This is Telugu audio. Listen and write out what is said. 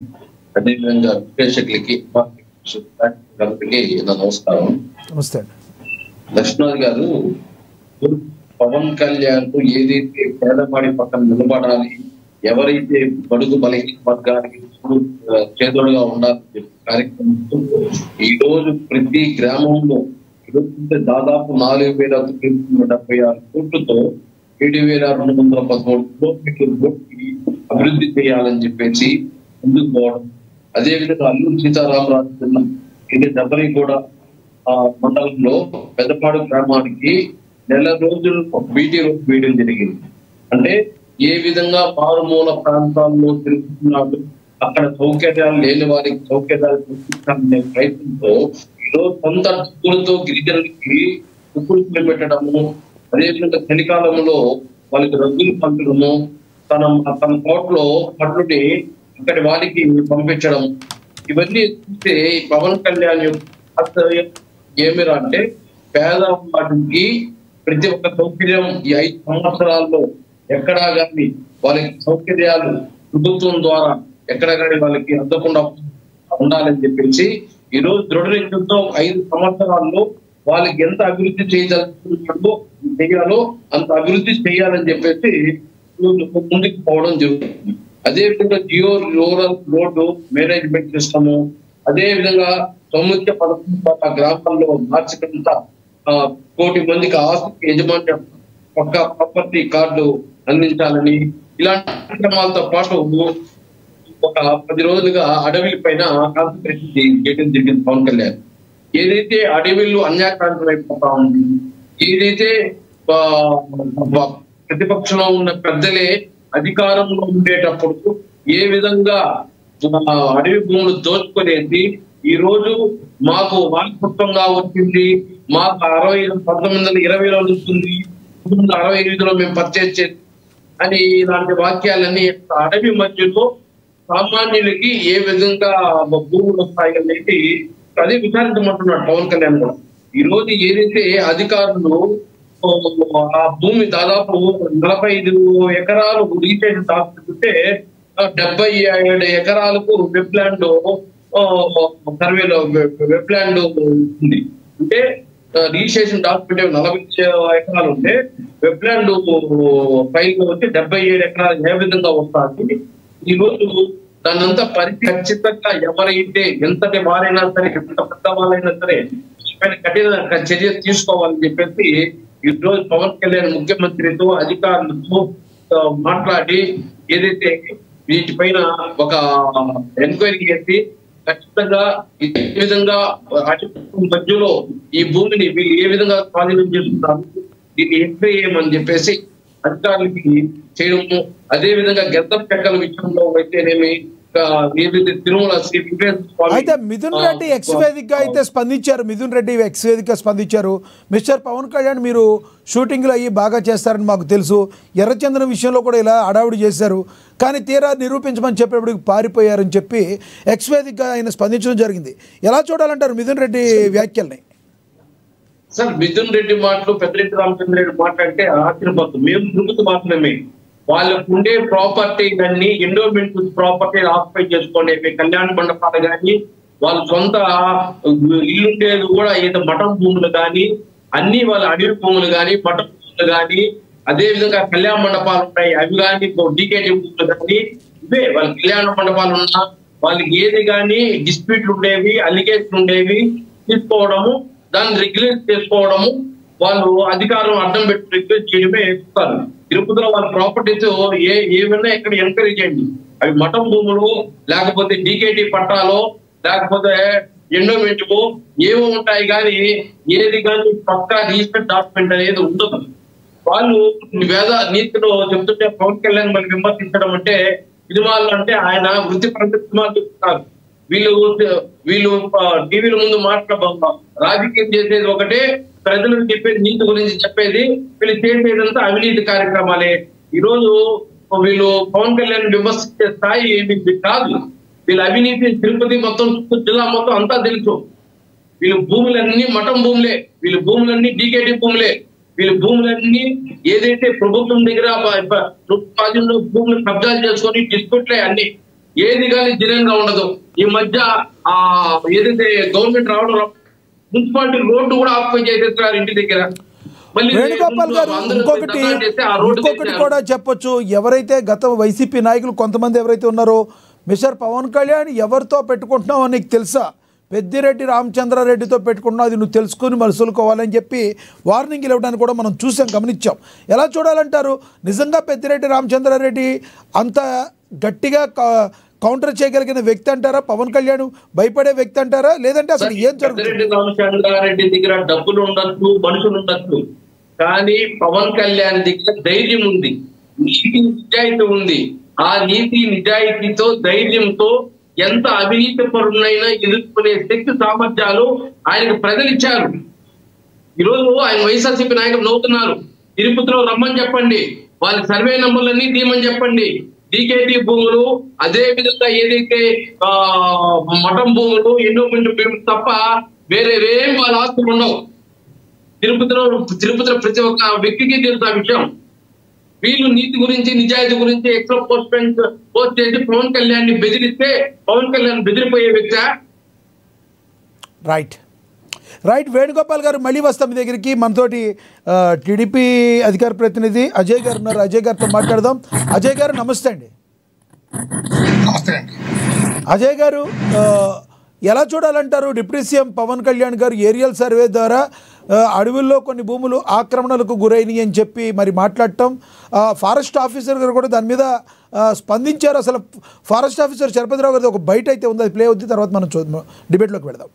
అదేవిధంగా ప్రేక్షకులకి నమస్కారం. నమస్తే. లక్ష్మణ్ గారు, పవన్ కళ్యాణ్ ఏదైతే పేదవాడి పక్కన నిలబడాలి, ఎవరైతే బడుగు బలహీన వర్గానికి చేదోడుగా ఉండాలని కార్యక్రమం ఈ రోజు ప్రతి గ్రామంలో దాదాపు 4,976 కోట్లతో 7,213 కిలోమీటర్లు అభివృద్ధి చేయాలని చెప్పేసి ముందుకు పోవడం. అదేవిధంగా అల్లూరు సీతారామరాజు జిల్లా దెబ్బరి కూడా మండలంలో పెద్దపాడు గ్రామానికి నెల రోజులు బీటీ రోడ్ వేయడం జరిగింది. అంటే ఏ విధంగా మారుమూల ప్రాంతాల్లో తిరుగుతున్నాడు, అక్కడ సౌకర్యాలు లేని వారికి సౌకర్యాలు కల్పించాలనే ప్రయత్నంతో ఈరోజు సొంత డబ్బులతో గిరిజనులకి కుక్కులు పెట్టడము, అదేవిధంగా చలికాలంలో వాళ్ళకి రగ్గులు పంచడము, తన తోటలో పట్లుని ఇక్కడి వారికి పంపించడం, ఇవన్నీ చూస్తే పవన్ కళ్యాణ్ యొక్క ఏమిరా అంటే పేదవాడికి ప్రతి ఒక్క సౌకర్యం ఈ 5 సంవత్సరాల్లో ఎక్కడా కానీ వాళ్ళకి సౌకర్యాలు ప్రభుత్వం ద్వారా ఎక్కడ కానీ వాళ్ళకి అందకుండా ఉండాలని చెప్పేసి ఈరోజు దృఢ నిశ్చయంతో 5 సంవత్సరాల్లో వాళ్ళకి ఎంత అభివృద్ధి చేయాలో అంత అభివృద్ధి చేయాలని చెప్పేసి ముందుకు పోవడం జరుగుతుంది. అదేవిధంగా geo rural road management system, అదే విధంగా 9 11 గ్రామాల్లో వార్షికంతా 1 కోటి మందికి ఆస్తి యజమాన్య పక్క ప్రాపర్టీ కార్డు అందించాలని, ఇలాంటి కార్యక్రమాలతో పాటు ఒక 10 రోజులుగా అడవిల పైన కాన్సన్ట్రేషన్ చేయడం జరిగింది పవన్ కళ్యాణ్. ఏదైతే అడవిలు అన్యాక్రాంతం అయిపోతా ఉంది, ఏదైతే ప్రతిపక్షంలో ఉన్న పెద్దలే అధికారంలో ఉండేటప్పుడు ఏ విధంగా అడవి భూములు దోచుకునేది, ఈ రోజు మాకు వారసత్వంగా వచ్చింది, మాకు 1920లో వస్తుంది, 1965లో మేము పర్చేజ్ చేసి అని ఇలాంటి వాక్యాలన్నీ అడవి మధ్యలో సామాన్యులకి ఏ విధంగా భూములు వస్తాయి అనేది అదే విచారించమంటున్నాడు పవన్ కళ్యాణ్ కూడా. ఈ రోజు ఏదైతే అధికారులు ఆ భూమి దాదాపు 45 ఎకరాలు రిజిస్ట్రేషన్ దాచుకుంటే 77 ఎకరాలకు వెబ్లాండ్ సర్వేలో వెబ్లాండ్ ఉంది. అంటే రిజిస్ట్రేషన్ డాక్యుమెంట్ 40 ఎకరాలు ఉంటే వెబ్లాండ్ ఫైల్ వచ్చి 77 ఎకరాలు ఏ విధంగా వస్తుంది. ఈ రోజు దాన్నంతా ఖచ్చితంగా ఎవరైతే ఎంతటి వారైనా సరే, ఎంత పెద్ద వాళ్ళైనా సరే కఠిన చర్య తీసుకోవాలని చెప్పేసి ఈ రోజు పవన్ కళ్యాణ్ ముఖ్యమంత్రితో అధికారులతో మాట్లాడి ఏదైతే వీటిపైన ఒక ఎంక్వైరీ చేసి ఖచ్చితంగా ఏ విధంగా మధ్యలో ఈ భూమిని వీళ్ళు ఏ విధంగా స్వాధీనం చేసుకుంటారు, దీన్ని ఎంక్వైరీ చేయమని చెప్పేసి అధికారులకి చేయడము. అదే విధంగా గెద్దం చెక్కల విషయంలో అయితేనేమి అయితే మిథున్ రెడ్డి ఎక్స్ వేదికగా అయితే స్పందించారు. మిథున్ రెడ్డి ఎక్స్ వేదికగా స్పందించారు. మిస్టర్ పవన్ కళ్యాణ్, మీరు షూటింగ్లు అయ్యి బాగా చేస్తారని మాకు తెలుసు, ఎర్రచందనం విషయంలో కూడా ఇలా అడావుడి చేశారు, కానీ తీరా నిరూపించమని చెప్పేప్పటికి పారిపోయారని చెప్పి ఎక్స్ వేదికగా ఆయన స్పందించడం జరిగింది. ఎలా చూడాలంటారు మిథున్ రెడ్డి వ్యాఖ్యల్ని? సార్, మిథున్ రెడ్డి మాటలు పెద్దిరెడ్డి రామచంద్ర రెడ్డి మాట్లాడితే ఆశ్చర్యపోతుంది. మేము తిరుగుతూ మాత్రమే వాళ్ళకు ఉండే ప్రాపర్టీ కానీ ఎండోమెంట్ ప్రాపర్టీ ఆక్యుపై చేసుకునేవి కళ్యాణ మండపాలు కానీ, వాళ్ళ సొంత ఇల్లుండేది కూడా ఏదో మఠం భూములు కానీ, అన్ని వాళ్ళ అడవి భూములు కానీ, మఠం భూములు కానీ, అదే విధంగా కళ్యాణ మండపాలు ఉంటాయి అవి కానీ, డీకేటీ భూములు కానీ, ఇవే వాళ్ళ కళ్యాణ మండపాలు ఉన్నా వాళ్ళకి ఏది కానీ డిస్ప్యూట్లు ఉండేవి, అలిగేషన్ ఉండేవి తీసుకోవడము, దాన్ని రెగ్యులేట్ చేసుకోవడము, వాళ్ళు అధికారం అడ్డం పెట్టి రెగ్యులేట్ చేయడమే ఎక్కుతారు. తిరుపతిలో వాళ్ళ ప్రాపర్టీస్ ఏమైనా ఎక్కడ ఎంకరేజ్ చేయండి, అవి మఠం భూములు లేకపోతే డీకేటీ పట్టాలో లేకపోతే ఎండోమెంట్ ఏవో ఉంటాయి కానీ ఏది కానీ పక్కా రిజిస్టర్డ్ డాక్యుమెంట్ అనేది ఉండదు. వాళ్ళు వేద నీతిలో చెప్తుంటే పవన్ కళ్యాణ్ మళ్ళీ విమర్శించడం అంటే సినిమాలు అంటే ఆయన వృత్తిపరంగా సినిమాలు చెప్తున్నారు. వీళ్ళు టీవీల ముందు మాట్లాడబోతాం, రాజకీయం చేసేది ఒకటే, ప్రజలకు చెప్పేది నీతి గురించి చెప్పేది, వీళ్ళు చేసేదంతా అవినీతి కార్యక్రమాలే. ఈ రోజు వీళ్ళు పవన్ కళ్యాణ్ విమర్శించే స్థాయి ఏమి కాదు. వీళ్ళ అవినీతి తిరుపతి మొత్తం జిల్లా మొత్తం అంతా తెలుసు. వీళ్ళు భూములన్నీ మఠం భూములే, వీళ్ళు భూములన్నీ డీకేటీ భూములే, వీళ్ళ భూములన్నీ ఏదైతే ప్రభుత్వం దగ్గర భూములు కబ్జాలు చేసుకొని డిస్ప్యూట్లే అన్ని. ఏది కానీ జనంగా ఉండదు. ఈ మధ్య ఏదైతే గవర్నమెంట్ రావడం మున్సిపాలిటీ రోడ్డు కూడా ఆక్యుపై చేసేస్తున్నారు ఇంటి దగ్గర. వేణుగోపాల్ గారు ఇంకొకటి కూడా చెప్పొచ్చు, ఎవరైతే గత వైసీపీ నాయకులు కొంతమంది ఎవరైతే ఉన్నారో మిస్టర్ పవన్ కళ్యాణ్ ఎవరితో పెట్టుకుంటున్నావు అని నీకు తెలుసా, పెద్దిరెడ్డి రామచంద్రారెడ్డితో పెట్టుకున్నావు, అది నువ్వు తెలుసుకుని మలుసుకోవాలని చెప్పి వార్నింగ్ ఇవ్వడానికి కూడా మనం చూసాం, గమనించాం. ఎలా చూడాలంటారు? నిజంగా పెద్దిరెడ్డి రామచంద్రారెడ్డి అంత గట్టిగా కౌంటర్ చేయగలిగిన వ్యక్తి అంటారా? పవన్ కళ్యాణ్ భయపడే వ్యక్తి అంటారా? లేదంటే అసలు ఏం జరుగుతుంది? రామచంద్రారెడ్డి దగ్గర డబ్బులు ఉండొచ్చు, మనుషులు ఉండొచ్చు, కానీ పవన్ కళ్యాణ్ దగ్గర ధైర్యం ఉంది, నీతి నిజాయితీ ఉంది. ఆ నీతి నిజాయితీతో ధైర్యంతో ఎంత అవినీతి పరునైనా ఎదుర్కొనే శక్తి సామర్థ్యాలు ఆయనకు ప్రజలు ఇచ్చారు. ఈరోజు ఆయన వైఎస్ఆర్సీపీ నాయకులు నవ్వుతున్నారు. తిరుపతిలో రమ్మని చెప్పండి, వాళ్ళ సర్వే నంబర్లన్నీ తీయమని చెప్పండి. డీకేటీ భూములు, అదే విధంగా ఏదైతే మఠం భూములు, ఎండోమెంట్ భూములు తప్ప వేరే ఏం వాళ్ళ ఆస్తులు ఉండవు. తిరుపతిలో ప్రతి ఒక్క వ్యక్తికి తెలుసు ఆ విషయం. వీళ్ళు నీతి గురించి నిజాయితీ గురించి ఎక్కువ పోస్ట్ చేసి పవన్ కళ్యాణ్ ని బెదిరిస్తే పవన్ కళ్యాణ్ బెదిరిపోయే వ్యక్తి. రైట్ వేణుగోపాల్ గారు, మళ్ళీ వస్తాం మీ దగ్గరికి. మనతోటి టీడీపీ అధికార ప్రతినిధి అజయ్ గారు ఉన్నారు, అజయ్ గారితో మాట్లాడదాం. అజయ్ గారు నమస్తే అండి. అజయ్ గారు, ఎలా చూడాలంటారు? డిప్యూటీ సీఎం పవన్ కళ్యాణ్ గారు ఏరియల్ సర్వే ద్వారా అడవుల్లో కొన్ని భూములు ఆక్రమణలకు గురైనవి అని చెప్పి మరి మాట్లాడటం, ఫారెస్ట్ ఆఫీసర్ గారు కూడా దాని మీద స్పందించారు. అసలు ఫారెస్ట్ ఆఫీసర్ చలపతిరావు గారిది ఒక బయట అయితే ఉంది, అది ప్లే అవుద్ది, తర్వాత మనం డిబేట్లోకి వెళదాం.